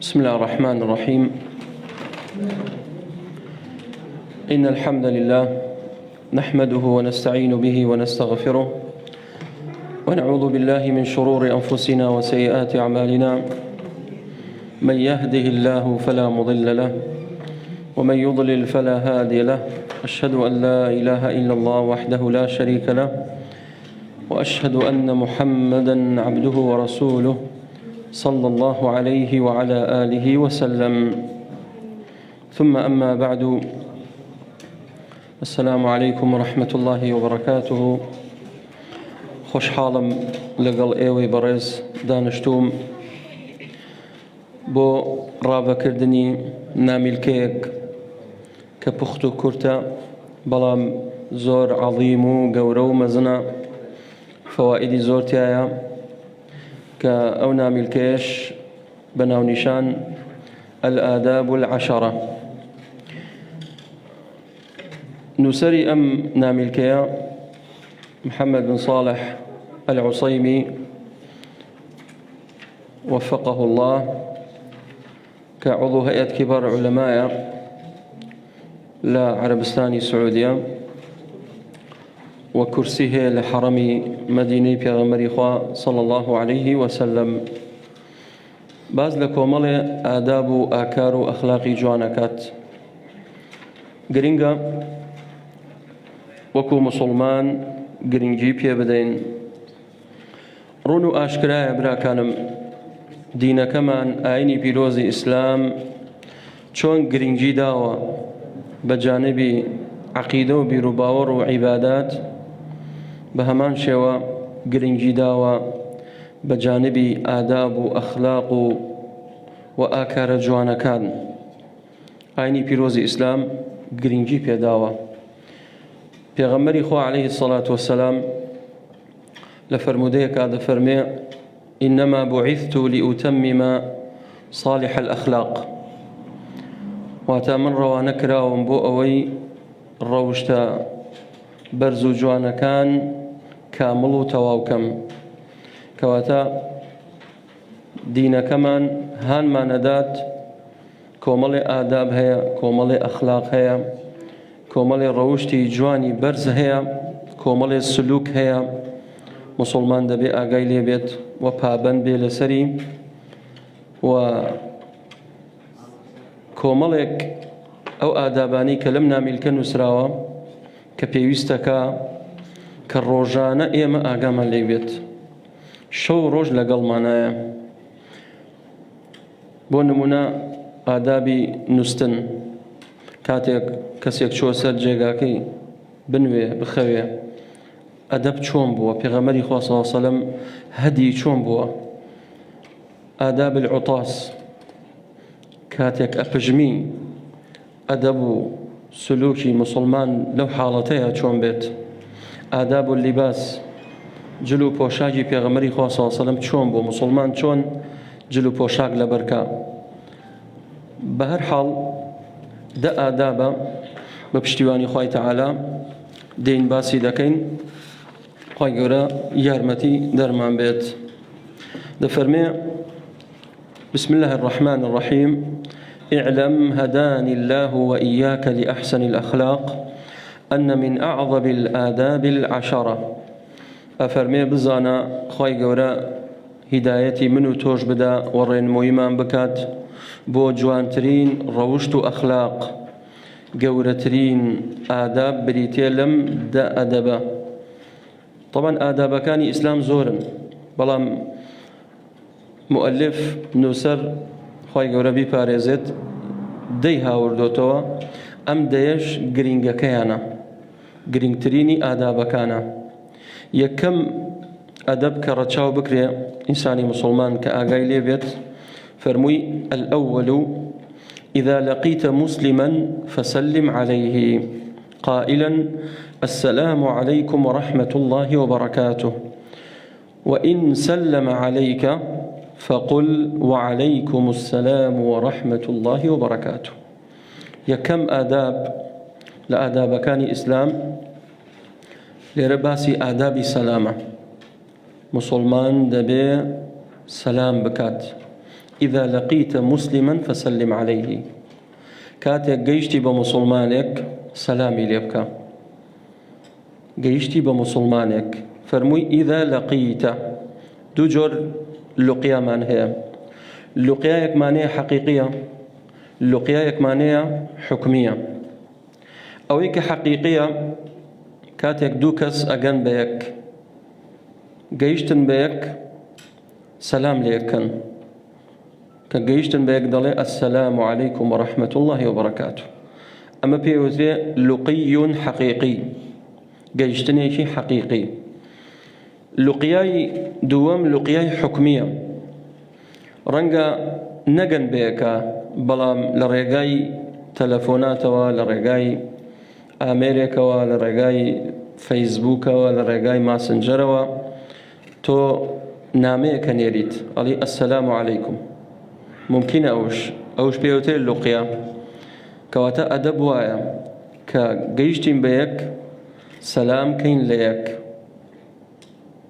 بسم الله الرحمن الرحيم. إن الحمد لله نحمده ونستعين به ونستغفره ونعوذ بالله من شرور أنفسنا وسيئات أعمالنا. من يهده الله فلا مضل له ومن يضلل فلا هادي له. أشهد أن لا إله إلا الله وحده لا شريك له وأشهد أن محمدًا عبده ورسوله صلى الله عليه وعلى آله وسلم. ثم أما بعد، السلام عليكم ورحمة الله وبركاته. خوشحاڵم لەگەڵ ئێوەی بەڕێز دانیشتووم بۆ ڕابەکردنی نامیلکەیەک کە پوخت و کورتە بەڵام زۆر عەظیم و گەورە و مەزنە، فەوائیدی زۆر تایە کە ئەو نامیلکەیەش بە ناونیشان الآداب العشرة. نووسەری ئەم نامیلکەیە محمد بن صالح العصيمي وفقه الله كعضو هيئة كبار علماء لعربستان سعودية وكرسيه لحرم مدينة پیغمبری خوا صلى الله عليه وسلم. باز لكومل آداب و آكار و أخلاقی جوانكات گرنگا وەکو مسلمان گرنگی پێ بدەین. ڕوون و ئاشکرایە براکانم، دینەکەمان ئاینی پیرۆزی ئیسلام چۆن گرنگی داوە بە جانبی عەقیدە و بیر و باوەڕ و عیبادات، بە هەمان شێوە گرنگی داوە بە جانبی ئاداب و ئەخلاق و ئاکارە جوانەکان. ئاینی پیرۆزی ئیسلام گرنگی پێداوە. پێغەمبەری خوا عليه الصلاة والسلام لفرمودەیەکا دەفەرمێ: إنما بعثت لأتمم صالح الأخلاق. واتا من ڕەوانە کراوم بۆ ئەوەی ڕەوشتە بەرز و جوانەکان کامڵ و تەواوکەم. کەواتە دینەکەمان هانمانەدات کۆمەڵێ ئاداب هەیە، کۆمەڵێ ئەخلاق هەیە، کۆمەڵێ ڕەوشتی جوانی بەرز هەیە، کۆمەڵێ سلوک هەیە. مسلمان دەبێ ئاگای لێبێت و پابەند بێ لەسەری، و کۆمەڵێک ئەو ئادابانی کە لەم نامیلکە نووسراوە کە پێویستەکە کە ڕۆژانە ئێمە ئاگامان لێ بێت، شەو ڕۆژ لەگەڵمانایە. بۆ نمونە ئادابی نووستن، کاتێک کەسێک چوە سەر جێگاکەی بنوێ بخەوێ، ئەدەب چۆن بووە؟ پێغەمبەری خوا صلی الله علیه وسلم هەدی چۆن بووە؟ ئاداب العطاس، کاتێک ئەپژمی، ئەدەب و سلوکی مسلمان لەو حاڵەتەیە چۆن بێت؟ ئاداب اللباس، جلو پۆشاکی پێغەمبەری خوا صلی الله علیه وسلم چۆن بوو؟ مسلمان چۆن جلو پۆشاک لەبەرکە؟ بە هەر حاڵ دە ئادابە بە پشتیوانی خوای تەعالا دێین باسی دەکەین، خوای گەورە یارمەتی دەرمان بێت. دەفەرمێ: بسم الله الرحمن الرحيم. اعلم هداني الله وإياك لأحسن الأخلاق أن من أعظم الآداب العشرة. أفرمي بزانا خوای گەورە هدایەتی من و تۆش بدا و ڕێنموویمان بکات بۆ جوانترین ڕەوشت و ئەخلاق، گەورەترین ئاداب بریتێ لەم دە ئەدەبە. طبعاً ئادابەکانی ئیسلام زۆرن، بەڵام مؤلف نووسەر خوای گەورە بیپارێزێت دەی هاوردۆتەوە. ئەم دەیەش گرنگەکەیانە، گرنگترینی ئادابەکانە. یەکەم ئەدەب کە ڕەچاو بکرێ ئینسانی مسلمان کە ئاگای لێ بێت، فرموي: الأول إذا لقيت مسلما فسلم عليه قائلا: السلام عليكم ورحمة الله وبركاته، وإن سلم عليك فقل: وعليكم السلام ورحمة الله وبركاته. يكم آداب لآداب كان إسلام لرباسي آداب سلامة. مسلمان دەبێ سەلام بکات، إذا لقيت مسلما فسلم عليه كاتك جيشتي بمسلمانك سلامي ليبكا جيشتي بمسلمانك فرموي إذا لقيت دجر لقيا من هي لقياك معناها حقيقية لقياك معناها حكمية أويك حقيقية كاتك دوكس أجن بيك جيشتن بيك سلام ليكن كجيشتن بيك ضلي السلام عليكم ورحمة الله وبركاته أما بيوزي لقي حقيقي جيشتني شيء حقيقي لقياي دوام لقياي حكمية رنجا نجن بيكا بلام لرجاي تلفونات ولا رجاي أمريكا ولا رجاي فيسبوك ولا رجاي ماسنجر تو نامي كنيريت علي السلام عليكم ممكن أوش بيوتي اللقيا كواتا أدب وايا كجيشتين بيك سلام كين ليك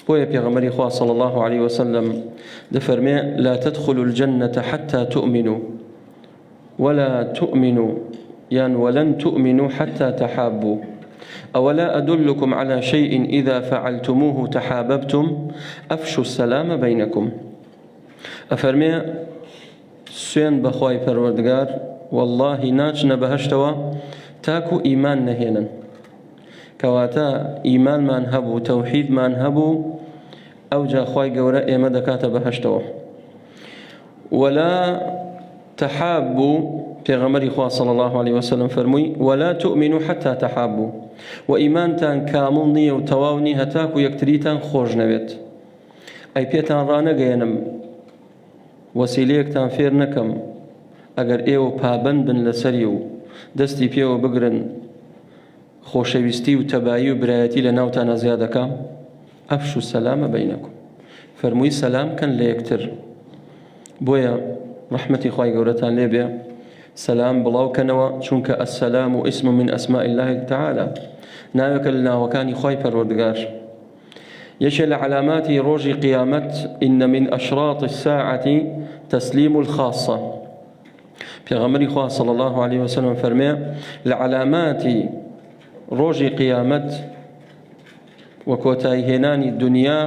بويا بيغمري خواه صلى الله عليه وسلم دفرمي لا تدخلوا الجنة حتى تؤمنوا ولا تؤمنوا يعني ولن تؤمنوا حتى تحابوا أولا أدلكم على شيء إذا فعلتموه تحاببتم أفشوا السلام بينكم أفرمي سين بخواي پروردگار والله ناچنا بهشتوا تاكو إيمان نهينا كواتا إيمان من هبو توحيد من هبو أو جا خواي قورا إيما دكاتا بهشتوا ولا تحابوا پیغمبری خواه صلى الله عليه وسلم فرموي ولا تؤمنوا حتى تحابوا وإيمانتان كامل نية وتواو نية هتاكو يكتريتان خوش نبيت أي بيتان رانا قينم وسيليكتان فير نكم أجر إيو بابن بن لسريو دستي بيو بقرن خوشويستي وتبايو برايتي لناوتانا زيادة أفشوا السلام بينكم فرموي سلام كان ليكتر بويا رحمتي خواهي قولتان ليبيا سلام بلاو كنوا چونك السلام اسم من أسماء الله تعالى ناوك لنا وكان خواهي پروردگار يشل علامات روج قيامت إن من أشراط الساعة تسليم الخاصة پیغمبر خواه صلى الله عليه وسلم فرمي لعلامات روج قيامت وكوتايهنان الدنيا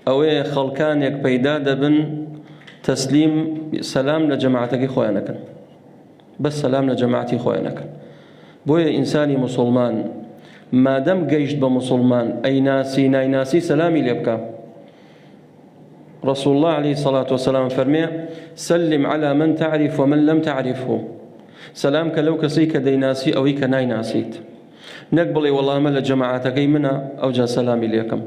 أو خلقانك بيدا دبن تسليم سلام لجماعتك خوانك بس سلام لجماعتي خوانك بويا إنساني مسلمان ما دام جيشت بمسلمان أي ناسي ناي ناسي سلامي ليبكى رسول الله عليه الصلاة والسلام فرمي سلم على من تعرف ومن لم تعرفه سلامك لو كسيك دي ناسي أو إيك ناي ناسيت نقبلي والله ملا جماعتك منا أو جا سلامي ليكم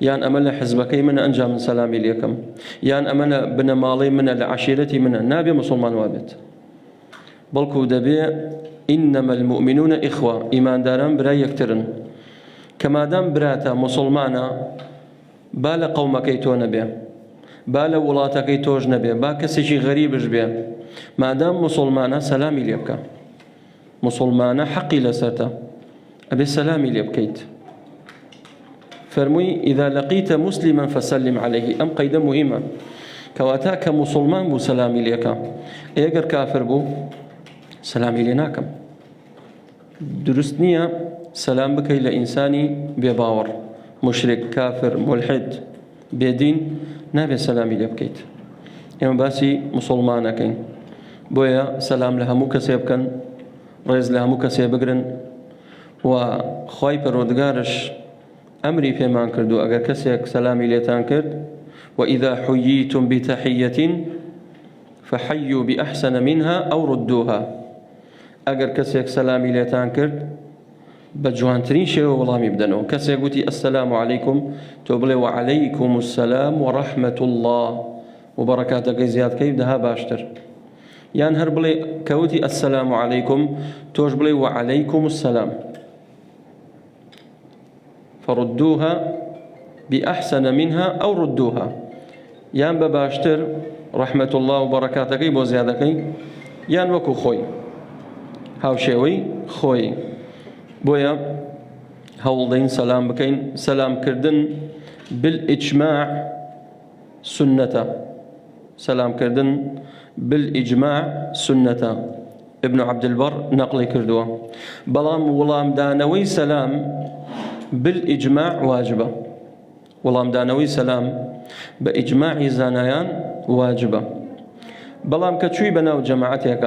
يان أمل حزبك من أنجا من سلامي ليكم يان أمل بن مالي من لعشيرتي من نابي مسلمان وابت بلكو دبي إنما المؤمنون إخوة إيمان داران برا يكترن كما دام براتا مسلمانا بالا قومك يتون بي بالا ولاتك يتوجن بي با كسيشي غريبش بي ما دام مسلمانا سلامي ليبكا مسلمانا حقي لسرتا أبي سلامي ليبكيت فرموي إذا لقيت مسلما فسلم عليه أم قيد مهمة كواتاك مسلمان بو سلامي ليكا إيقر كافر بو سلامي لناكم درستنيا سلام بكي لإنساني بباور مشرك كافر ملحد بيدين نابي سلامي لبكيت إما باسي مسلمانكين بويا سلام لها مكسيبكن ريز لها مكسيبقرن وخواي پروردگارش أمري فيمان كردو أجر كسيك سلامي ليتان كرد وإذا حييتم بتحية فحيوا بأحسن منها أو ردوها أجر كسيك سلامي ليتان كرد بجوانترين شيء والله مبدنو كسيك قوتي السلام عليكم تبلي وعليكم السلام ورحمة الله وبركاته زياد كيف دها باشتر يعني هربلي كوتي السلام عليكم توج بلي وعليكم السلام فردوها بأحسن منها أو ردوها يان بباشتر رحمة الله وبركاته كي بو زيادة كي يان وكو خوي هاو شوي خوي بويا هولدين سلام بكين سلام كردن بالإجماع سنة سلام كردن بالإجماع سنة ابن عبد البر نقل كردوه بلام ولام دانوي سلام بالإجماع واجبة ولام دانوي سلام بإجماع زانيان واجبة بلام كتشوي بناو جماعتك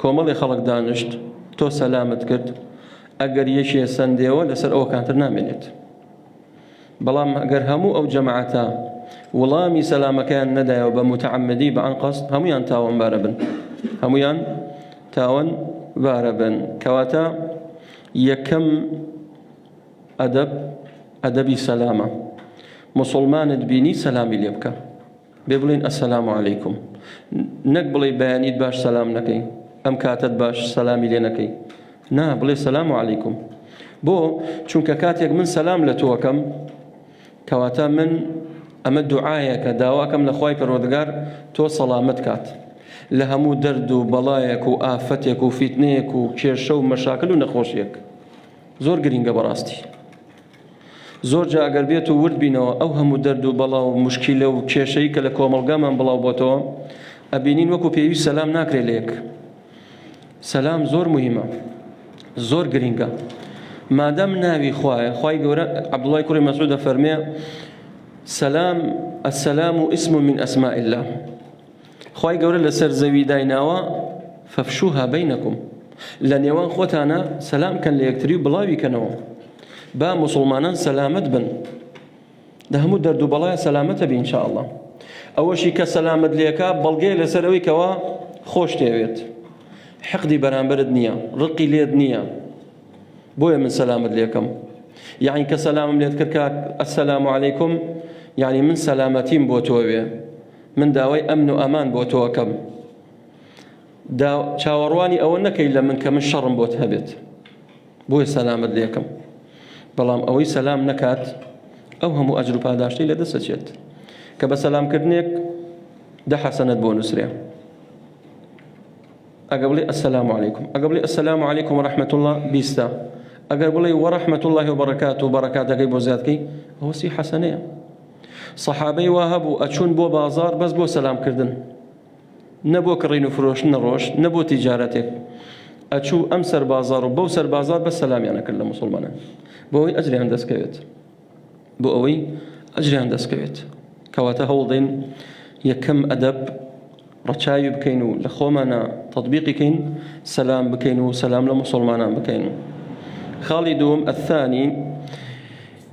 كومل خلق دانشت تو سلامت كرد أجر يشي سنديو لسر أو كانت نامنت بلام أجر همو أو جماعتا ولامي سلام كان ندى وبمتعمدي بعن قصد هميان تاون باربن هميان تاون باربن كواتا يكم أدبي سلامة مسلمان بيني سلامي ليبكى بيقولين السلام عليكم نقبلي بيانيد باش سلام نكي أم كاتت باش سلامي لنكي نا بلي السلام عليكم بو چونك كاتيك من سلام لتوكم كواتا من أما دعايك داواكم لخواي پروردگار تو سلامت كات لهمو درد و بلايك و آفتك و فتنيك و كيرشو مشاكل و نخوشيك زور گرينگا براستي زور جا اگر بيتو ورد بينو او همو درد و بلا و مشكلة و كيرشيك لكوملگا من بلا و بوتو أبينين وكو بيوي سلام ناكري ليك سلام زور مهمة زور گرينگا مادام ناوي خواي قورا عبد الله كوري مسعود فرمي سلام السلام اسم من أسماء الله خواي قورا لسر زوي دايناوا فافشوها بينكم لأن يوان خوتانا سلام كان ليكتريو بلاوي كانوا با مسلمانا سلامت بن ده همو دردو بلايا سلامت بي إن شاء الله أول شي كسلامت ليكا بلغي لسروي كوا خوش تيويت حقدي برامبر دنيا رقي لي دنيا بويا من سلامت ليكم يعني كسلام ليت كركاك السلام عليكم يعني من سلامتين بوتوبي من داوي أمن وأمان بوتوكم دا شاورواني أو نكي إلا من كم الشر بوت هبت بويا سلامت ليكم بلام أوي سلام نكات أو هم أجر باداشتي لدسجت كبسلام كرنيك ده حسنة بونس ريا أقبلي السلام عليكم أقبلي السلام عليكم ورحمة الله بيستا أقبلي ورحمة الله وبركاته وبركاته كي بوزاتكي هو سي حسنية صحابي وهبوا أتشون بو بازار بس بو سلام كردن نبو كرين فروش نروش نبو تجارتك أتشو أمسر بازار وبو سر بازار بس سلام يعني كل مسلمان بوي أجري عند سكويت بوي أجري عند سكويت كواته هولدين يكم أدب رچاي بكينو لخومنا تطبيقي كين سلام بكينو سلام لمسلمان بكينو خالدهم الثاني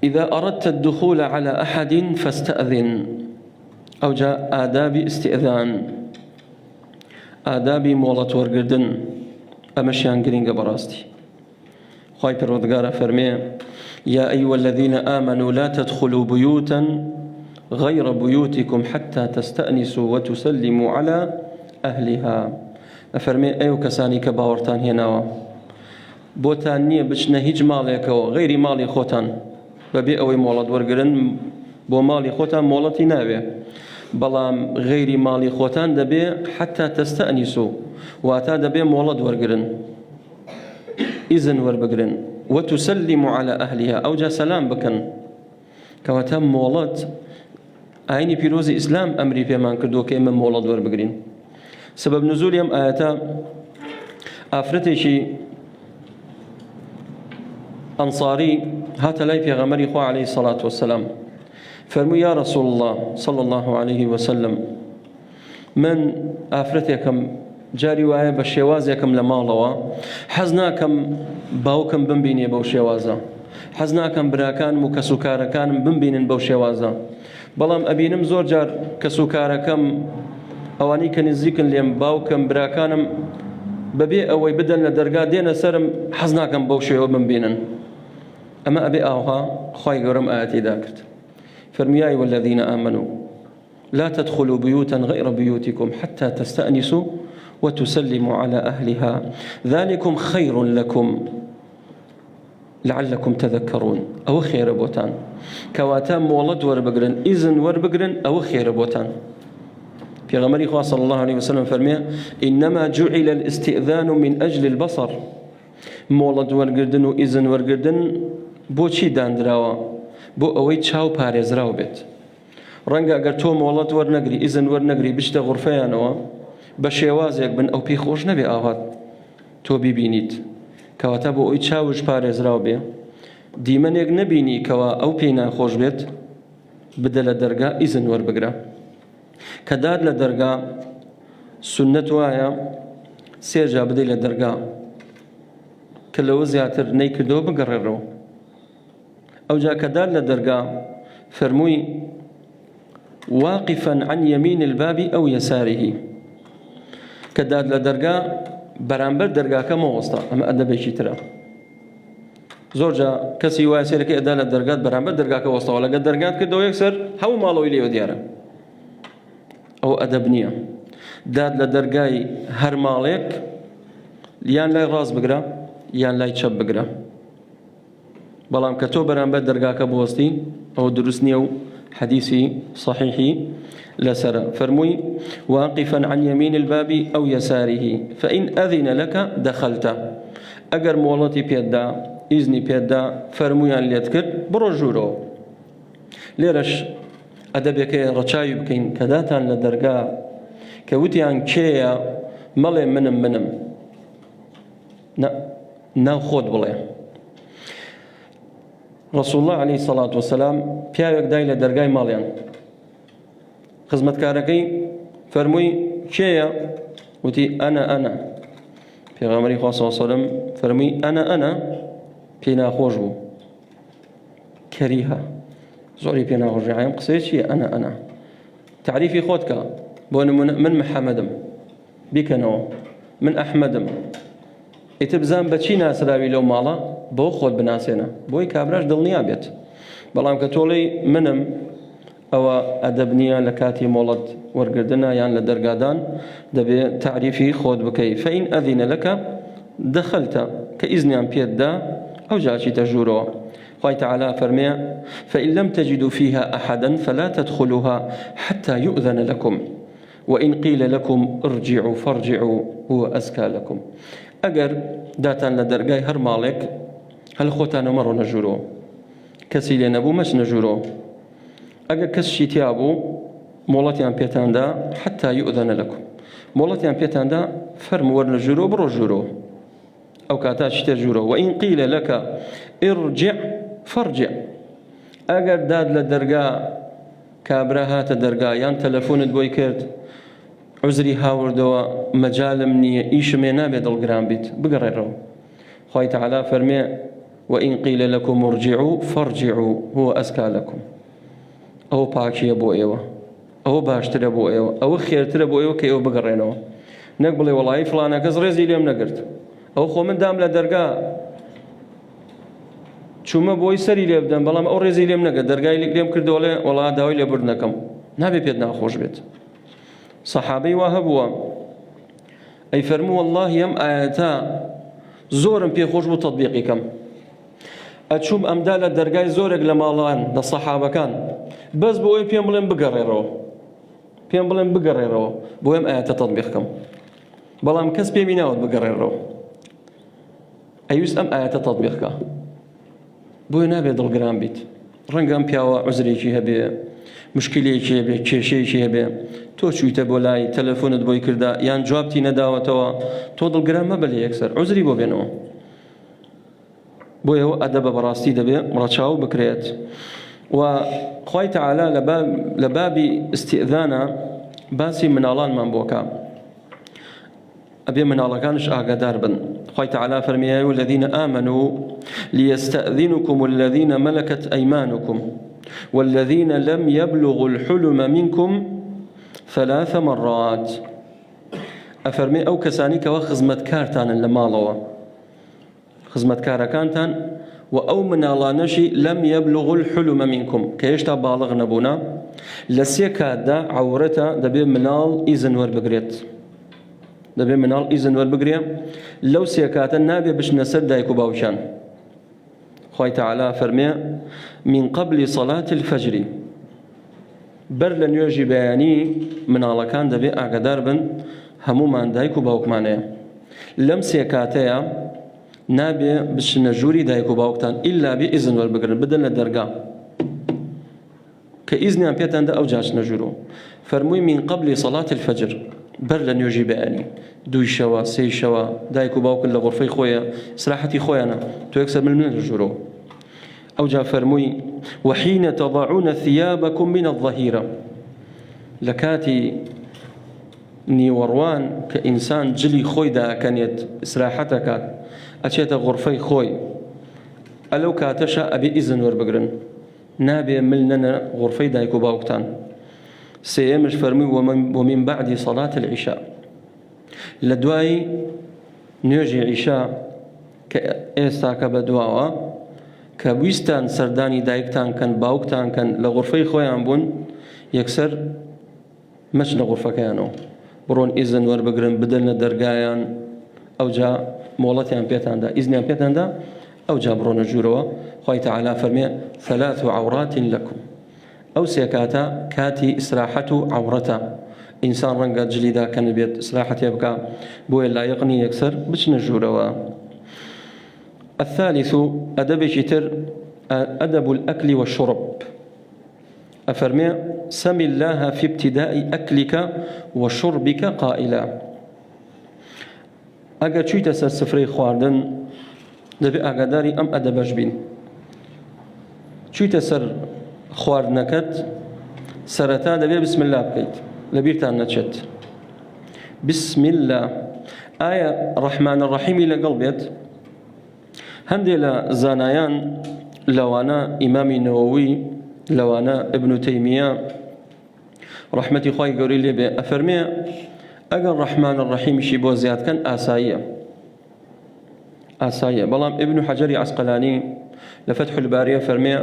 إذا أردت الدخول على أحد فاستأذن أو جاء آداب استئذان آداب مولت ورقردن أمشيان قرينغ براستي خواهي پروردگار فرمي يا أيها الذين آمنوا لا تدخلوا بيوتا غير بيوتكم حتى تستأنسوا وتسلموا على أهلها أفرمي أيو كساني كباورتان هناوا بوتان نية بچنه هيج ماليكو غير مالي خوتان ببي أوي مولد ورقرن بو مالي خوتان مولتي ناوي بلام غير مالي خوتان دبي حتى تستأنسوا واتا دبي مولد ورقرن إذن وربقرن وتسلموا على أهلها أو جا سلام بكن كواتام مولد عيني بيروزي إسلام أمري بيمان كردو كيما مولد وربقرين سبب نزول يم آياتا أفرتشي أنصاري هات لي في غمري خو عليه الصلاة والسلام فرموا يا رسول الله صلى الله عليه وسلم من أفرتكم جاري وآية بشيوازيكم لمالوا حزناكم باوكم بنبيني بوشيوازا حزناكم براكان مكسوكاركان بنبينن بوشيوازا بلام أبينم زور جار كسوكاركم أواني كنزيكن ليم باوكم براكانم ببي أوي بدل لدرجة دينا سرم حزناكم بوشيو بنبينن أما أبي أوها خواي قرم آياتي ذاكرت فرمياي والذين آمنوا لا تدخلوا بيوتا غير بيوتكم حتى تستأنسوا وتسلموا على أهلها ذلكم خير لكم لعلكم تذكرون أو خير بوتان كواتام مولد وربقرن إذن وربقرن أو خير بوتان في غمري خواه صلى الله عليه وسلم فرميه إنما جعل الاستئذان من أجل البصر مولد ورقردن وإذن ورقردن بو چی داندراوە بۆ ئەوەی چاو پارێزراو بێت ڕەنگە ئەگەر تۆ مۆڵەت وەرنەگری ئیزن وەرنەگری بچتە غورفەیانەوە بە شێوازێک بن ئەو پێی خۆش نەبێ ئاوات تۆ بیبینیت کەواتە بۆ ئەوی چاوش پارێزراو بێ دیمەنێک نەبینی کەوا ئەو پێی ناخۆش بێت بدە لە دەرگا ئیزن وەربگرە کە داد لە دەرگا سنەت وایە سێجا بدەی لە دەرگا کە لەوە زیاتر نەیکردەوە بگەڕێڕەوە ئەوجا کە داد لە دەرگا فەرمووی واقفا عن يمين الباب أو يساره کە داد لە دەرگا بەرامبەر دەرگاکە مەوەستا ئەمە ئەدەبێکی ترە زۆرجا کەسی وایە سێرەکەی ئەدا لە دەرگات بەرامبەر دەرگاکە وەستەوە لەگە دەرگات کردەوە یەکسەر هەموو ماڵەوەی لێوە دیارە ئەو ئەدەب نییە داد لە دەرگای هەر ماڵێک یان لای ڕاست بگرە یان لای چەپ بگرە بەڵام کە تۆ بەرامبەر دەرگاکە بوەستی ئەوە دروست نییە و حديثي صحيحي لسرى فرموي واقفا عن يمين الباب أو يساره فإن أذن لك دخلت أجر مولتي بيدا إذني بيدا فرموي عن ليتكر برجورو ليرش أدبك رشاي بكين كداتان لدرجا كوتي عن كيا ملي منم نا خود بلي رسول الله عليه الصلاة والسلام پیاوێک دای لە دەرگای ماڵیان خزمەتکارەکەی فەرمووی کێیە وتی ئەنە پێغەمبەری خوا صلی الله علیه و سلم فەرمووی ئەنە پێی ناخۆش بوو کەریهە زۆری پێ ناخۆش عەیم قسەی چییە ئەنە تعریفی خۆت کە بۆ نمونە من محەممەدم بیکەنەوە من ئەحمەدم ئیتر بزان بەچی ناسراوی لەو ماڵە بۆ خۆت بناسێنە بۆی کابراش دڵنیا بێت بەڵام کە تۆڵی منم ئەوە ئەدەب نییە لە کاتی مۆڵەت وەرگردنە یان لە دەرگادان دەبێت تعریفی خۆت بکەیت فەئین ئەذینە لەکە دەخەلتە کە ئیزنیان پێتدا ئەو جا چیتە ژوورەوە خوای تعالی فەرمێ فإن لم تجدوا فيها أحدا فلا تدخلوها حتى يؤذن لكم وإن قيل لكم ارجعوا فارجعوا هو أزكى لكم ئەگەر داتان لە دەرگای هەر ماڵێک هەل خۆتانە مەڕۆ نەژوورەوە کەسی لێ نەبوو مەچ نەژوورەوە ئەگەر کەسشی تیا بوو مۆڵەتیان پێتاندا حتا یؤذەنە لەکم مۆڵەتیان پێتاندا فەرموو وەرنە ژوورەوە بڕۆ ژوورەوە ئەو کاتا چیتە ژوورەوە وئین قیلە لەکە ئرجع فەرجع ئەگەر داد لە دەرگا کابرا هاتە دەرگا یان تەلەفۆنت بۆی کرد عزری هاوردەوە مەجالم نییە ئیشمێ نابێت دڵگران بیت بگەڕێڕەوە خوای تعالی فەرمێ وإن قيل لكم ارجعوا فارجعوا هو أزكى لكم أو باكية بو إيوة أو باشترى بو إيوة أو خيرترى بو إيوة كي أو بقرينوا نقبلي والله فلانا كز رزي اليوم نقرت أو خو من دام لدرجة شو ما بوي سري لي بدن بلام أو رزي اليوم نقرت درجة اليوم كردوا له والله داوي لي بردنكم نبي بيدنا خوش بيت صحابي وهبوا أي فرموا والله يم آياتا زورم بي خوش بو تطبيقكم ئەچووم ئەمدا لە دەرگای زۆرێک لە ماڵان لە سەحابەکان بەس بۆ ئەوی پێم بڵێن بگەڕێڕەوە بۆ ئەم ئاەتە تەطبیق بکەم بەڵام کەس پێمی ناوت بگەڕێڕەوە ئەویست ئەم ئاەتە تەطبیق بکە بۆی نابێت دڵگران بیت ڕەنگە ئەم پیاوە عوزرێکی هەبێ مشکلێکی هەبێ کێشەیەکی هەبێ تۆ چوویتە بۆ لای تەلەفۆنت بۆی کردا یان جوابتی نەداوەتەوە تۆ دڵگران مەبە لە یەکسەر عوزری بۆ بێنەوە بۆ ئێوە ئەدەبە بەڕاستی دەبێ ڕەچاو بکرێت و خوای تعالی لە بابی ئیستئذانە باسی مناڵانمان بۆکە ئەبێ مناڵەکانش ئاگادار بن خوای تعالی فەرمیایە والذین آمنوا ليستأذنكم الذين ملكت أيمانكم والذين لم يبلغوا الحلم منكم 3 مرات ئەفەرمێ ئەو کەسانی کەوە خزمەتکارتانن لە ماڵەوە خزمەتکارەکانتان و ئەو مناڵانەشی لەم یەبلغوا الحلم منکم کە هێشتا باڵغ نەبوونا لە 3 کاتدا عەورەتە دەبێ مناڵ ئیزن وەربگرێت لەو 3 کاتە نابێ بچنە سەر دایک و باوکیان خوای تعالی فەرمێ من قبل صلاة الفجر بەر لە نوێژی بەیانی مناڵەکان دەبێ ئاگادار بن هەمومان دایک و باوکمانەیە لەم 3 کاتەیە نابێ بچنە ژووری دایک و باوکتان ئیلا بێ ئیزن وەربگرن بدەن لە دەرگا كإذن بيتان دا أو جاش نجورو فرموي من قبل صلاة الفجر برلن يجي بأني دوي شوا سي شوا دايكو باوك لغرفي خويا سراحتي خويا أنا تو يكسر من الجورو أو جا فرموي وحين تضعون ثيابكم من الظهيرة لكاتي نيوروان كإنسان جلي خوي دا كانت سراحتك أتيت غرفي خوي ألو كاتشا أبي إذن وربقرن نابي ملنا غرفي دايكو باوكتان سيمش فرمي ومن بعد صلاة العشاء لدواي نيجي عشاء كإستاك بدواوا كبويستان سرداني دايكتان كان باوكتان كان لغرفي خويان بون يكسر مش لغرفة كانوا برون إذن وربقرن بدلنا درقايان أو جاء مولتيان بيتان دا إذنيان بيتان دا أو جاء برون الجوروا خوي تعالى فرمي 3 عورات لكم أو سيكاتا كاتي إسراحة عورتا إنسان رنقا جليدا كان بيت إسراحة يبقى بوي لا يقني يكسر بش نجوروا الثالث أدب شتر أدب الأكل والشرب أفرمي سم الله في ابتداء أكلك وشربك قائلا أجا شوي تسال سفري خواردن دبي أقداري أم أدبش بين شوي تسر خواردنكت سرتا دبي بسم الله بكيت لبيرتان نتشت بسم الله آية الرحمن الرحيم إلى قلبيت هندي لزانايان لوانا إمام النووي لوانا ابن تيمية رحمتي خواهي قولي لي بأفرمي أجا الرحمن الرحيم شيبو زياد كان آسايا بلام ابن حجر عسقلاني لفتح البارية فرمي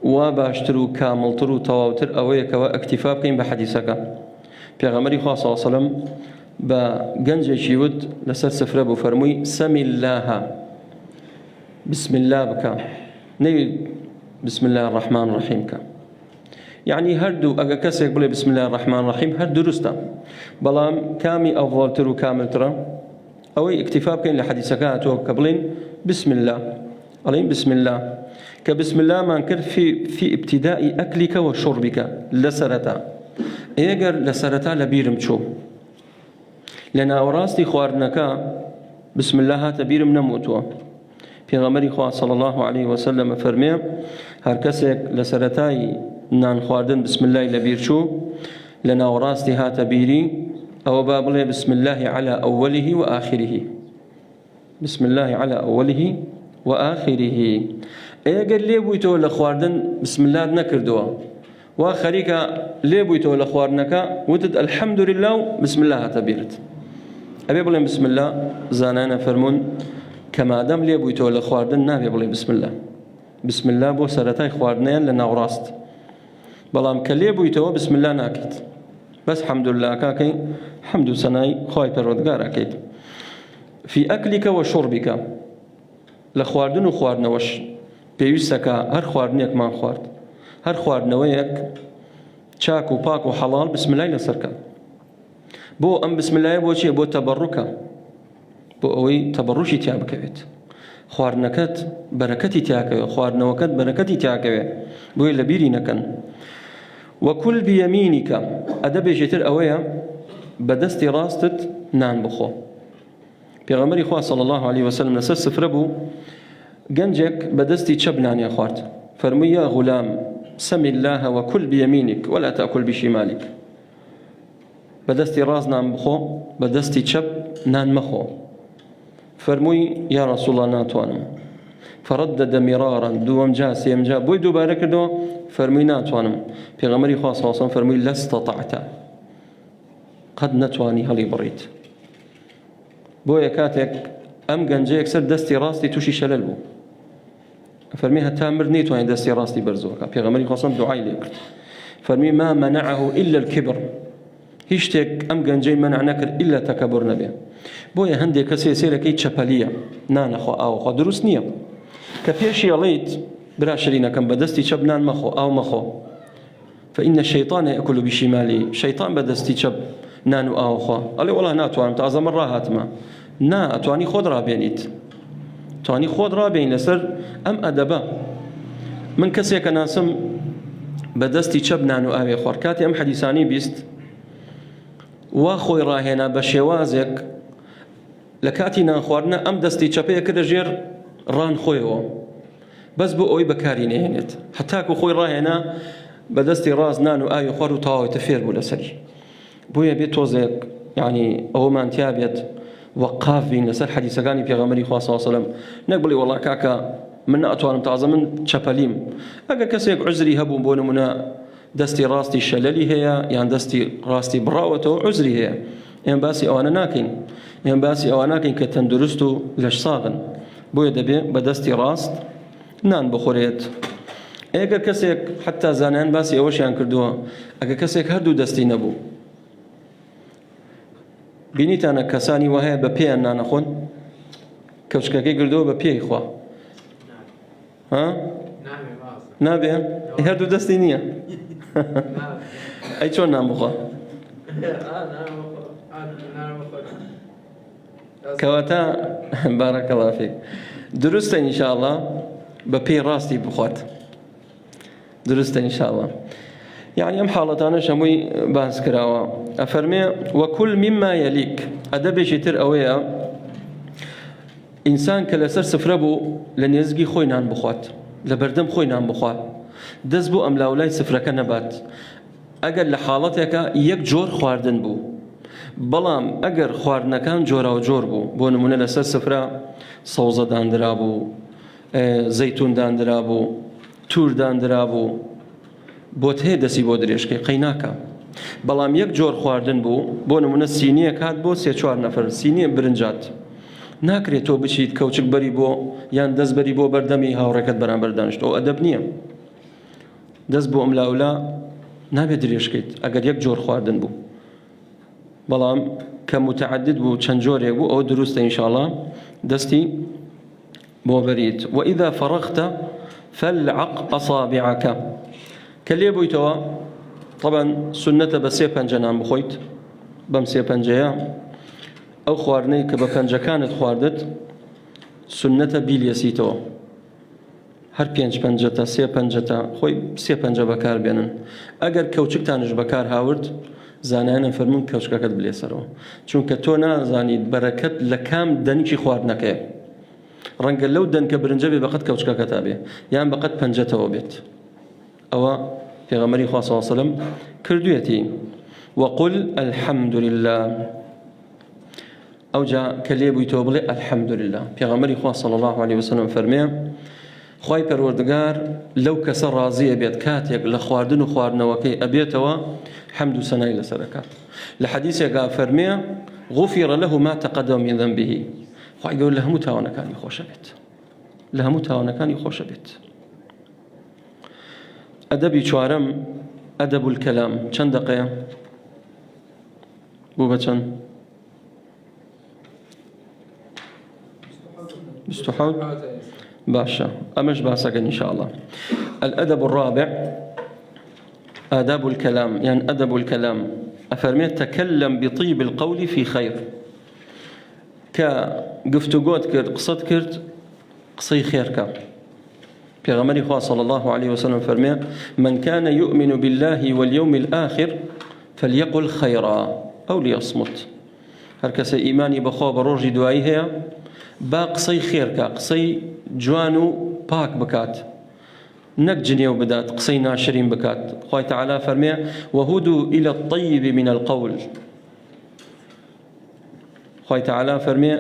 وباشترو كاملترو تواوتر أويك واكتفاء قيم بحديثك بيغمري خاصة صلى الله عليه وسلم بجنج شيود لسر سفر أبو فرمي سم الله بسم الله بك ني بسم الله الرحمن الرحيم كا يعني هردو أجا كسيك بلي بسم الله الرحمن الرحيم هردو رستا بلام كامي أفضل ترو كامل ترى أوي اكتفاء كين لحديثك قبلين بسم الله عليهم بسم الله كبسم الله ما نكر في ابتداء أكلك وشربك لسرتا إيجر لسرتا لبيرم شو لأن أوراستي خوارنك بسم الله تبيرم نموتوا في غمري خواه صلى الله عليه وسلم فرمي هركسك لسرتاي نان خواردن بسم الله لبير شو لأن أوراستي هات بيري أو بابله بسم الله على أوله وآخره بسم الله على أوله وآخره ئەگەر لێ بوویتەوە لە خواردن بسم الله نەکردووە وا خەریکە لێ بوویتەوە لە خواردنەکە وتت الحەمدولله و بسم الله هاتە بیرت ئەبێ بڵێن بسم الله زانانە فەرموون کە مادەم لێ بوویتەوە لە خواردن نابێ بڵێ بسم الله بسم الله بۆ سەرەتای خواردنیان لە ناوڕاست بەڵام کە لێ بوویتەوە بسم الله ناکەیت بەس حەمدولله کاکەی حەمد و سەنای خوای پەروەردگار ئەکەیت في أكلك وشربك لە خواردن و خواردنەوەش پێویستەکە هەر خواردنێکمان خوارد هەر خواردنەوەیەک چاک و پاک و حەڵال بسم الله لەسەرکە بۆ ئەم بسم الله بۆ چیە بۆ تەبەڕوکە بۆ ئەوەی تەبەڕوشی تیا بکەوێت خواردنەکەت بەرەکەتی تیاکەوێت خواردنەوەکەت بەرەکەتی تیاکەوێت بۆیە لە بیری نەکەن وەکول بیەمینیکە ئەدەبێژێتر ئەوەیە بەدەستی ڕاستت نان بخۆ پێغەمبەری خوا صلی الله عليه وسلم لەسەر سفرە بوو گەنجێک بەدەستی چەپ نانیان خوارد فەرمووی یا غولام سم الله وكل بيمينك ولا تأكل بشمالك بەدەستی ڕاست نان بخۆ بەدەستی چەپ نان مەخۆ فەرمووی یا رسول الله ناتوانم فردد مرارا دووەم جا سێم جا بۆی دووبارە کردەوە فەرمووی ناتوانم پێغەمبەری خوا صلی الله عليه وسلم فەرمووی لا استطعت قەت نەتوانی هەڵی بڕیت بۆیە کاتێک ئەم گەنجە یەکسەر دەستی ڕاستی تووشی شەلەل بوو فەرمی هەتا مرد نەیتوانی دەستی ڕاستی بەرزۆکە پێغەمبەری خوا صلی الله عليه وسلم دوعای لێ کرد فەرمی ما منعه إلا الكبر هیچ شتێک ئەم گەنجەی مەنع نەکرد إلا تەکەبر نەبێ بۆیە هەندێک کەسێ سێرەکەی چەپەلیە نانەخۆ ئاوخۆ دروست نییە کە پێشی ئەڵێیت برا شەرینەکەم بەدەستی چەپ نان مەخۆ ئاو مەخۆ فإن الشيطان يأكل بشماله شيطان بەدەستی چەپ نان و ئاوخۆ ئەڵێ وەڵا ناتوانم تازە من ڕاهاتمە نا ئەتوانی خۆت ڕابێنیت توانی خۆت ڕابێن لەسەر ئەم ئەدەبە من کەسێکە ناسم بەدەستی چەپ نان و ئاوێ خوارد. کاتی ئەم حەدیسانی بیست وا خۆی ڕاهێنا بە شێوازێک لە کاتی نان خواردنە ئەم دەستی چەپەیە کردە ژێر ڕان خۆیەوە بەس بۆ ئەوەی بەکاری نەهێنێت، هەتاکو خۆی ڕاهێنا بە دەستی ڕاست نان و ئاوی خوارد و تەواوەتە فێر بوو لەسەری. بۆیە بێت تۆزێک یعنی ئەوەمان تیا بێت وەقاف بین لەسەر حەدیسەکانی پێغەمبەری خوا صلی الله علیه و سلم، نەک بڵێ وەڵا کاکە من ناتوانم تازە من چەپەلیم. ئەگەر کەسێک عوزری هەبوو بۆ نمونە دەستی ڕاستی شەلەلی هەیە یان دەستی ڕاستی بڕاوەتەوە عوزری هەیە، ئێمە باسی ئەوانە ناکەین، ئێمە باسی ئەوە ناکەین کە تەندروست و لەش ساغن. بۆیە دەبێت بە دەستی ڕاست نان بخورێت. ئەگەر کەسێک حتا زانایان باسی ئەوەشیان کردووە ئەگەر کەسێک هەردوو دەستی نەبوو، بینیتانە کەسانی وهەیە بە پێیان نانەخۆن، کەوچکەکەی کردەوە بە پێی خوا نابێ هەردوو دەستی نییە ئەی چۆن نان بخوا؟ کەواتە بارەکەڵڵا فیک دروستە ئینشاءڵڵا بە پێی ڕاستی بخوات، دروستە ئینشاءڵڵا. يعني ئەم حاڵەتانە هەمووی باس کراوە. ئەفەرمێ وەکل مما یەلیک، ئەدەبێکی تر ئەوەیە ئینسان کە لەسەر سفرە بوو لە نێزگی خۆی نان بخوات، لە بەردەم خۆی نان بخوات، دەست بۆ ئەم لاولای سفرەکە نەبات. ئەگەر لە حاڵەتێکە یەک جۆر خواردن بوو، بەڵام ئەگەر خواردنەکان جۆرا و جۆر بوو، بۆ نمونە لەسەر سفرە سەوزە دانرا بوو، زەیتون دانرا بوو، توور دانرا بوو، بۆت هەیە دەسی بۆ درێژکەی قەیناکە. بەڵام یەک جۆر خواردن بوو، بۆ نمونە سینیە کات بۆ 3-4 نەفەر، سینیە برنجات، ناکرێت تۆ بچیت کەوچک بەری بۆ یان دەست بەری بۆ بەردەمی هاوڕێکت بەرامبەر دانیشت، ئەو ئەدەب نییە. دەست بۆ ئەم لاولا نابێت درێژکەیت ئەگەر یەک جۆر خواردن بوو، بەڵام کە متعدد بوو چەند جۆرێک بوو ئەوە دروستە ئینشاءڵڵا دەستی بۆ بەریت. وإذا فرغت فالعق أصابعك، کە لێ بوویتەوە طبعا سنەتە بە 3 پەنجە نان بخۆیت، بەم 3 پەنجەیە ئەو خواردنەی کە بە پەنجەکانت خواردت سنەتە بیلێسیتەوە، هەر 5 پەنجەتە 3 پەنجەتە خۆی 3 پەنجە بەکار بێنن. ئەگەر کەوچکتانش بەکار هاورد زانایانە فەرمون کەوچکەکەت بلێسەرەوە، چونکە تۆ نازانیت بەرەکەت لە کام دەنکی خواردنەکەیە، ڕەنگە لەو دەنکە برنجە بێ بەقەت کەوچکەکەتا بێ یان بەقەت پەنجەتەوە بێت. ئەوە پێغەمبەری خوا صلی الله علیه و سلم کردوویەتی. وقل الحمد لله، ئەو جا کە لێ بوویتەوە بڵێ الحمد لله. پێغەمبەری خوا صلی الله علیه و سلم فەرمێ خوای پەروەردگار لەو کەسە ڕازیە بێت کاتێک لە خواردن و خواردنەوەکەی ئەبێتەوە حەمد و سەنای لەسەرەکات. لە حەدیثێکا فەرمێ غفر له ما تقدم من ذنبه، خوای گەورە لە هەموو تاوانەکانی خۆشە بێت، لە هەموو تاوانەکانی خۆشە بێت. ئەدەبی چوارەم ئەدەب الکەلام. چەند دقەیە بوو بە چەند؟ 27 باشا أمش باسك إن شاء الله. الأدب الرابع آداب الكلام، يعني أدب الكلام أفرميت تكلم بطيب القول في خير، كقفتقوت كرت قصد كرت قصي خيرك. پیغمبر خدا صلى الله عليه وسلم فرمي من كان يؤمن بالله واليوم الآخر فليقل خيرا أو ليصمت. هر کس ایمانی بخوا بروجی دوایی هیا با قصی خیر کا، قصی جوانو پاک بکات، نک جنیو بدات، قصی ناشرین بکات. خوای تعالی فرمي وهدوا إلى الطيب من القول. خوای تعالی فرمي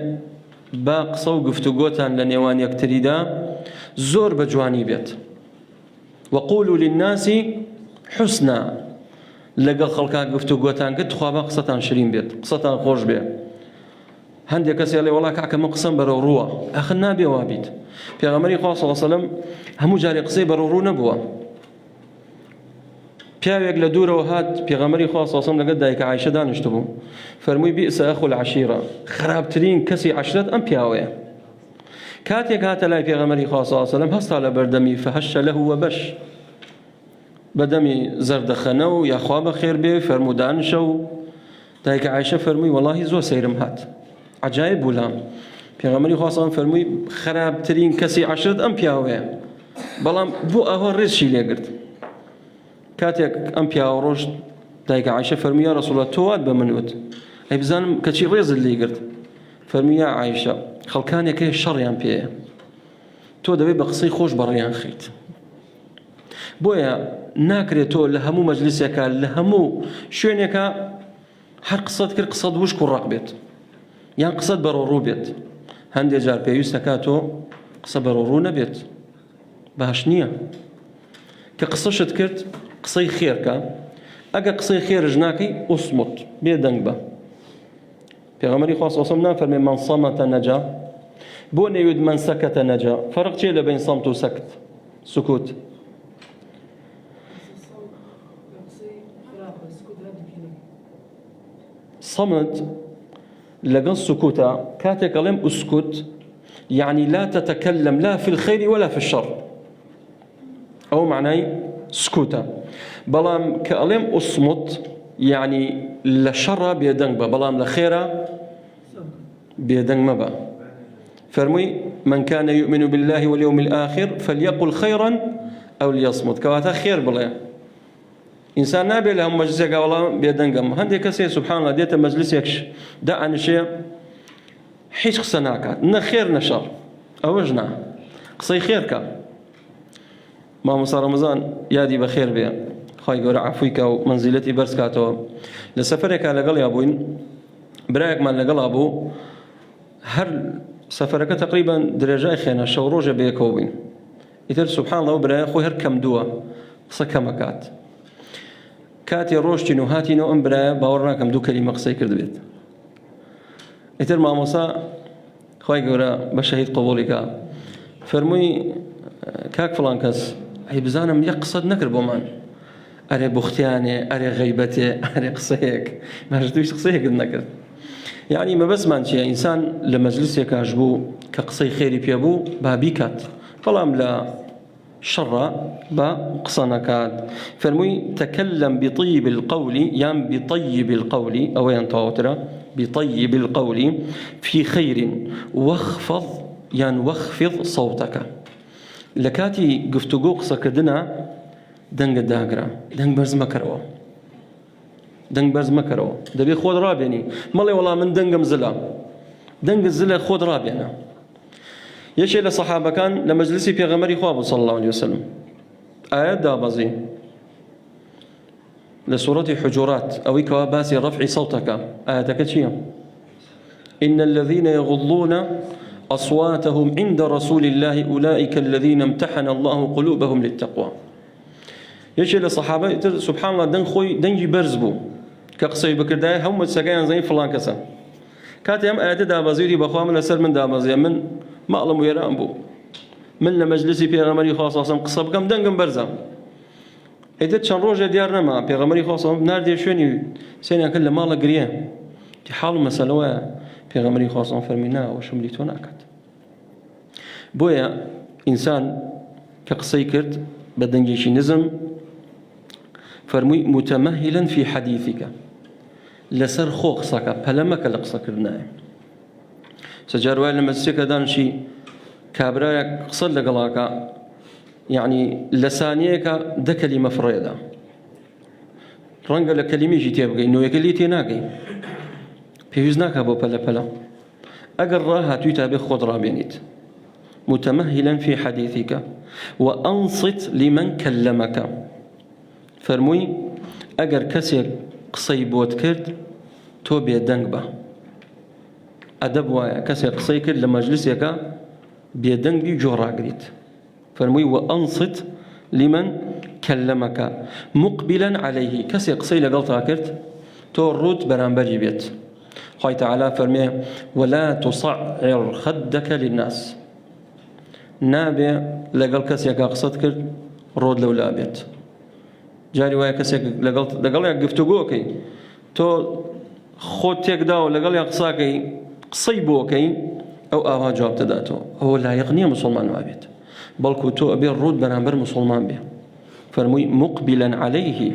با قصو گفتگوتان لنیوان یکتریدا زور بجوانی بیت. وقولوا للناس حسنا، لەگەڵ خەڵکان گفتوگۆتان کرد خوا بە قسەتان شرین بێت، قسەتان خۆش بێ. هەندێک کەسێ لێ وەڵا کاکە من قسەم بەرەو ڕووە، ئەخ نابێ وا بیت. پێغەمبەری خوا صلی الله علیه و سلم هەموو جارێ قسەی بەرەو ڕوو نەبووە. پیاوێک لە دوورەوە هات پێغەمبەری خوا صلی الله علیه و سلم لەگەڵ دایکە عایشە دانیشت بوو، فەرمووی بئس ئەخو العشیرە، خراپترین کەسی عەشرەت ئەم پیاوەیە. کاتێک هاتە لای پێغەمبەری خوا صلی الله علیه و سلم هەستا لە بەردەمی فهش له وبش، بەدەمی زەردەخەنە و یاخوا بە خێر بێ فەرمودانشە و دایکە عایشە فەرمووی وەڵاهی زۆر سەیرم هات، عەجایب بوو لام. پێغەمبەری خوا صلی الله علیه و سلم فەرمووی خراپترین کەسی عەشرەت ئەم پیاوەیە، بەڵام بۆ ئەوە ڕێزشی لێگرت. كاتێک ئەم پیاوە ڕۆژ دایکە عایشە فەرمی یا ڕەسوڵ الله تۆ وات بە من وت ئەی بزانم کەچی ڕێزت لێ گرت فەرمی یا عایشە خەڵکانێک هەیە شەڕیان پێیە تۆ دەبێت بە قسەی خۆش بەڕێیان خیت بۆیە ناکرێت تۆ لە هەموو مەجلیسێکە لە هەموو شوێنێکە هەر قسەت کرد قسەت وشک و ڕق بێت یان قسەت بەڕۆڕوو بێت هەندێک جار پێویستەکە تۆ قسە بەڕۆڕوو نەبێت باش نییە کە قسەشت کرد قسەی خێرکە ئەگە قسەی خێرش ناکەی ئوسموت بێ دەنگ بە پێغەمبەری خوا صلی الله علیه و سلم نافەرمێ من صەمەتە نەجا بۆ نەیوت من سەکەتە نەجا فەرق چییە لە بین سەمت و سەکت سکوت صمت لقل سكوتا كاتك لم اسكت يعني لا تتكلم لا في الخير ولا في الشر او معناي سكوتا بلام كلم اصمت يعني لشر بيدنب بلام لخيرا بيدنب مبا فرمي من كان يؤمن بالله واليوم الاخر فليقل خيرا او ليصمت كواتا خير بلا إنسان نابي لهم مجلسك والله بيدنقم هندي كسي سبحان الله ديت مجلسكش دا عن شيء حيش خسناكات إن خير نشر أوجنا قصي خيرك ما مصار رمضان يادي بخير بيا خاي قول عفويك ومنزلتي برسكاتو لسفرك على قل يا أبوين برايك ما لقل أبو هر سفرك تقريبا درجة خينا شوروجة بيكوبين يتر سبحان الله برايك خو هر كم دوا صكمكات كاتي روشتين وهاتين وأمبرا باورنا كم دو كلمة قصي كرد بيت إتر ما مصا خواهي قورا بشهيد قبولك فرموي كاك فلان كس هي بزانم يقصد نكر بومان أري بختياني أري غيبتي أري قصيك ما رجدوش قصيك النكر يعني ما بس مانشي إنسان لمجلس يكاجبو كقصي خيري بيابو بابيكات فلام لا شر بقصنكات فرمي تكلم بطيب القول يام بطيب القول أو ينطوترا بطيب القول في خير واخفض واخفض صوتك لكاتي قفتقو قصة كدنا دنگ داقرا دنگ برز مكروا دنگ برز مكروا دبي خود رابيني مالي والله من دنگم زلا دنگ الزلا خود رابينا يشي لصحابة كان لمجلسي في غمري خواب صلى الله عليه وسلم آيات دابزي لسورة حجرات أو كواباسي رفع صوتك آياتك شيء إن الذين يغضون أصواتهم عند رسول الله أولئك الذين امتحن الله قلوبهم للتقوى يشي لصحابة سبحان الله دنجي برزبو كقصي بكرداي هم السقايان زي فلان كسا كاتي هم آيات دابزي بخوا من أسر من دابزي من مألم ويران بو من لمجلسي بيغمري خاصة قصة بكم دنقم برزا إذا كان روجة ديارنا ما بيغمري خاصة ناردي شوني سينا كل مالا قريان تحال مسألة بيغمري خاصة فرمينا وشمليتو ناكت بويا إنسان كقصي كرت بدنجيشي نزم فرمي متمهلا في حديثك لسر خوخصك فلمك لقصة كرناه سجار وائل لما تسيك دانشي كابرايك قصد لقلاك يعني لسانيك ده كلمة فريدة رنق لكلمة جيتي أبقى إنه يكليتي ناقي بيوزناك أبو بلا بلا أقر راها تويتا خض رابينيت متمهلا في حديثك وأنصت لمن كلمك فرموي أقر كسر قصي بوت كرد تو بيدنق به أدب وايا كسر قصيك لمجلسك بيدنجي جورا قريت فرمي وأنصت لمن كلمك مقبلا عليه كسر قصي لقلتها كرت تورد برامبري بيت خاي تعالى فرمي ولا تصعر خدك للناس نابع لقل كسر قصد كرت رود لولا بيت جاري وايا كسر لقل يقفتقوكي تو خود تيك داو لقل يقصاكي قصي بوكي أو آها جواب تداتو هو لا يغني مسلمان ما بيت بل كتو أبي الرود برامبر مسلمان به فرمي مقبلا عليه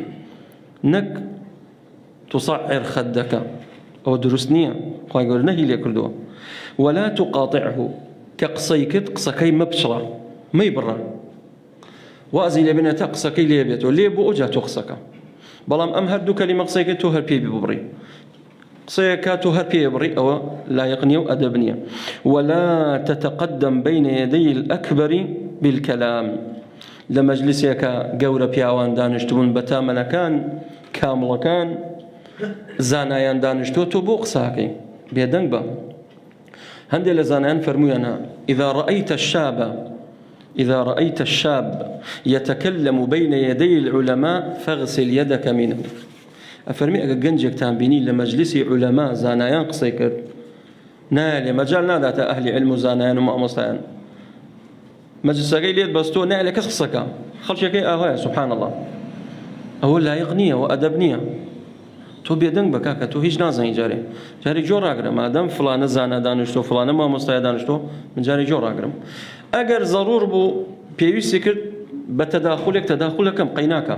نك تصعر خدك أو درسنية قال يقول نهي ليكردوه ولا تقاطعه كقصيكت قصكي مبشرة ما يبرا وازی لێ بێنێتە قسەکەی لێ بێتەوە لێ بۆ ئەوجا تۆ قسەکە بەڵام ئەم هەردوو کەلیمە قسەیەکە تۆ هەر پێی ببڕی قسەیەکە تۆ هەر پێی بڕی ئەوە لایق نییە و ئەدەب نییە ولا تتقدم بين يدي الأكبر بالكلام لە مەجلیسێکە گەورە پیاوان دانیشتبوون بەتامەنەکان کامڵەکان زانایان دانیشتووە تۆ بۆ قساکەی بێدەنگ بە هەندێک لە زانایان فەرموویانە إذا رأيت الشاب يتكلم بين يدي العلماء فاغسل يدك منه أفرمي أجا جنجك تنبيني لمجلس علماء زانایان قسەی کرد نالي مجال نادات أهل علم زانایان وما مصطيان مجلسەکەی لێت بەستۆ نالێ کەس قسەکە خەڵکێکەی ئاوایە سبحان الله ئەوە لایق نییە و ئەدەب نییە تۆ بێدەنگ بە کاکە تۆ هیچ نازانی جارێ جۆڕاگرە مادەم فلانە زانە دانیشتۆ فلانە مامۆستای دانیشتۆ من جارێ جۆڕاگرم ئەگەر زەڕور بوو پێویستی کرد بە تەداخولەکەم قەیناکە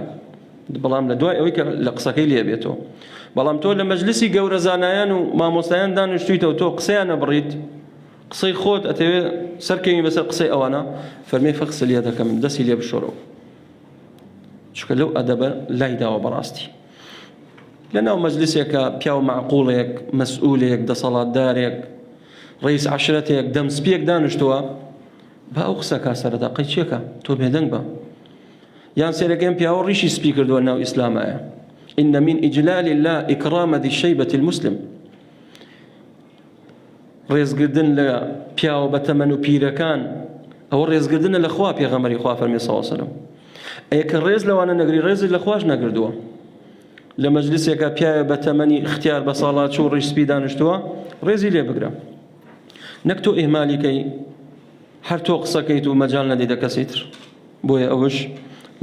بەڵام لە دوای ئەوەی کە لە قسەکەی لێ بێتەوە بەڵام تۆ لە مەجلیسی گەورە زانایان و مامۆستایان دانیشتویتەوە تۆ قسەیان نەبڕیت قسەی خۆت ئەتەوێ سەرکەوی بەسەر قسەی ئەوانە فەرمێ فەغسل یەدەکە من دەستی لێ بشۆرەوە چونکە لەو ئەدەبە لای داوە بەڕاستی لەناو مەجلیسێکە پیاو معقوڵێک مەسئولێک دەسەڵاتدارێک ڕئیس عەشرەتێک دەمسپێک دانیشتووە بە ئەو قسەکە سەرەتا قەی چێکە تۆ بێدەنگ بە یان سێرەکەم پیاوە ڕیشی سپی کردووە ناو ئیسلامایە إن من إجلال الله إكرام ذي الشيبة المسلم ڕێزگردن لە پیاوە بەتەمەن و پیرەکان ئەوە ڕێزگردنە لە خوا پێغەمبەری خوا فەرمی صلی الله علیه وسلم ئەیکە ڕێز لەوانە نەگری ڕێزی لە خواش نەگردووە لە مەجلیسێکە پیاوە بەتەمەنی اختیار بە ساڵات و ڕیش سپی دانیشتووە ڕێزی لێ بگرە نەک تۆ ئیهمالیکەی هەر تۆ قسەکەیت و مەجال نەدەیدە کەسی تر بۆیە ئەوش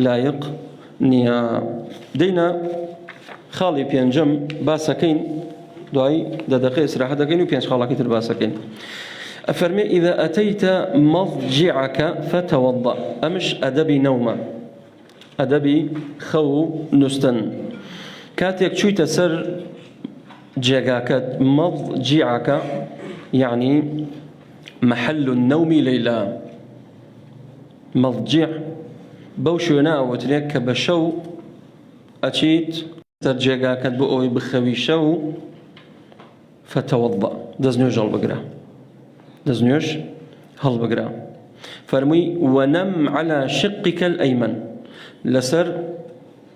لایق نییە دەینە خاڵی پێنجەم باسەکەین دوای دەدەقەی ئیسراحەت دەکەین و پێنج خاڵەکەی تر باسەکەین ئەفەرمێ إذا أتيت مضجعك فتوضأ ئەمش ئەدەبی نەومە ئەدەبی خەو نووستن کاتێک چوویتە سەر جێگاکەت مضجعك يعني محل النوم ليلا مضجع بەو شوێنە ئەوترێت کە بە شەو ئەچیت سەر جێگاکەت بۆ ئەوەی بخەوی شەو فتوضأ دەستنوێژ هەڵبگرە دەستنوێژ هەڵبگرە فەرمووی ونم على شقك الأيمن لسر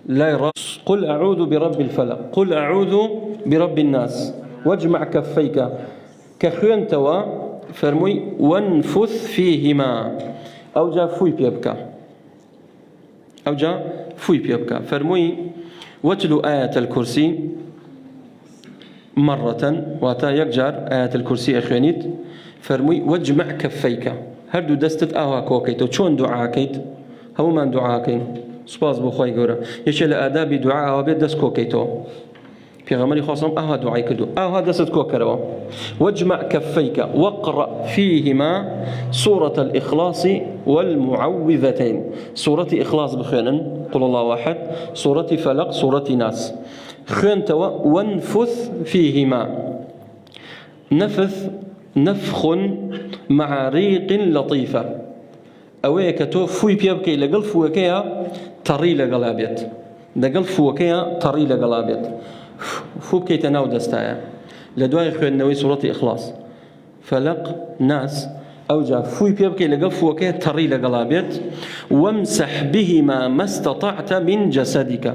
لا رأس قل أعوذ برب الفلق قل أعوذ برب الناس واجمع كفيك كخوين توا فرموي وانفث فيهما أو جا فوي بيبكى فرموي واتلو آية الكرسي مرة واتا يكجار آية الكرسي أخوانيت فرموي واجمع كفيك هردو دستت آوا كوكيتو چون دعاكيت هەموو من دوعاکەین سوپاس بۆ خۆی گەورە یەکێ لە ئادابی دوعا ئەوە بێت دەست کۆکەیتەوە پێغەمبەری خۆسەڵام ئاوا دوعای کردو ئاوا دەست کۆکەرەوە واجمع كفيك واقرأ فيهما سورة الإخلاص والمعوذتين سورة إخلاص بخوانن قل الله واحد سورة فلق سورة ناس خوانتوا وانفث فيهما نفخ مع ريق لطيفة ئەوەیە کە تۆ فووی پێ بکەی لەگەڵ فووەکەیە تەڕی لەگەڵا بێت لەگەڵ فووەکەیە تەڕی لەگەڵا بێت فوو بکەیتە ناو دەستایە لە دوای خوێندنەوەی سوورەتی ئیخلاص فەلق ناس ئەوجا فووی پێ بکەی لەگەڵ فووەکەیە تەڕی لەگەڵا بێت وامسح بهما ما استطعت من جسدك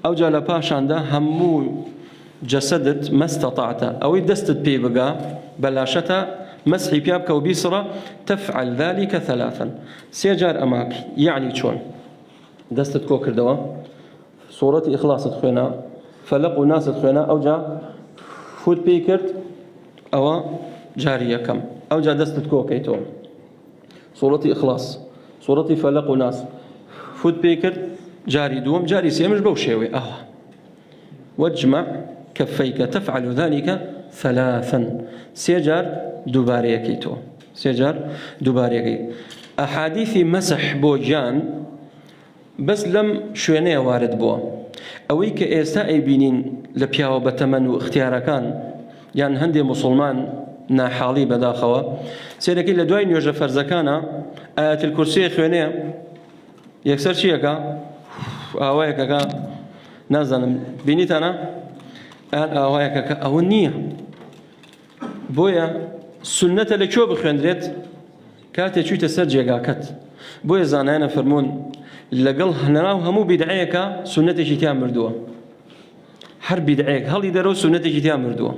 ئەوجا لە پاشاندا هەموو جەسەدت ما استطعت ئەوەی دەستت پێ بگا بەلاشەتە مسحي بيابك وبيسرة تفعل ذلك ثلاثا سيجار أماك يعني شون دستت كوكر دوا صورة إخلاص تخوينا فلق وناس تخوينا أو جا فوت بيكرت أو جارية كم أو جا دستت كوكيتو صورة إخلاص صورة فلق وناس فوت بيكرت جاري دوم جاري سيمش بوشيوي واجمع كفيك تفعل ذلك ثلاثا سيجار دووبارەیەکەیتۆ سێجار دووبارەکەی ئەحادیثی مەسح بۆ گیان بەس لەم شوێنەیە وارد بووە ئەوەی کە ئێستا ئەیبینین لە پیاوە بەتەمەن و اختیارەکان یان هەندێک موسڵمان ناحاڵی بەداخەوە سێرەکەی لە دوای نوێژە فەرزەکانە ئاەت الکورسیە خوێنەیە یەکسەر چیەکە ئاوایەکەکە نازانم بینیتانە ئەر ئاوایەکە کە ئەوە نییە بۆیە سنەتە لەکوێ بخوێندرێت کاتێک چوویتە سەر جێگاکەت بۆیە زانایانە فەرموون لەگەڵ نەناو هەموو بیدعەیەکە سنەتێکی تیان مردووە هەر بیدعەیەک هەڵی دەرەوە سنەتێکی تیان مردووە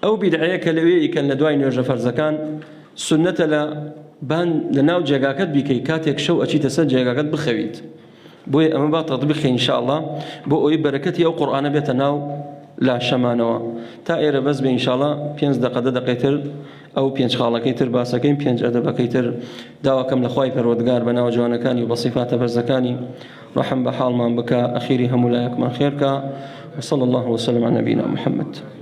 ئەو بیدعەیە کە لەوەیە کە لە دوای نوێژە فەرزەکان سنەتە لە ناو جێگاکەت بیکەیت کاتێک شەو ئەچیتە سەر جێگاکەت بخەویت بۆیە ئەمە با تەطبیقی ئینشاءالله بۆ ئەوەی بەرەکەتی ئەو قورئانە بێتە ناو لاشەمانەوە تا ئێرە بەس بێ ئینشاءالله 5 دقەی تر ئەو 5 خاڵەکەی تر باسەکەین 5 ئەدەبەکەی تر داواکەم لە خوای پەروەردگار بە ناو جوانەکانی و بە صیفاتە بەرزەکانی ڕەحم بە حاڵمان بکە ئەخیری هەموو لایەکمان خێرکە وصلى الله وسلم على نبينا محمد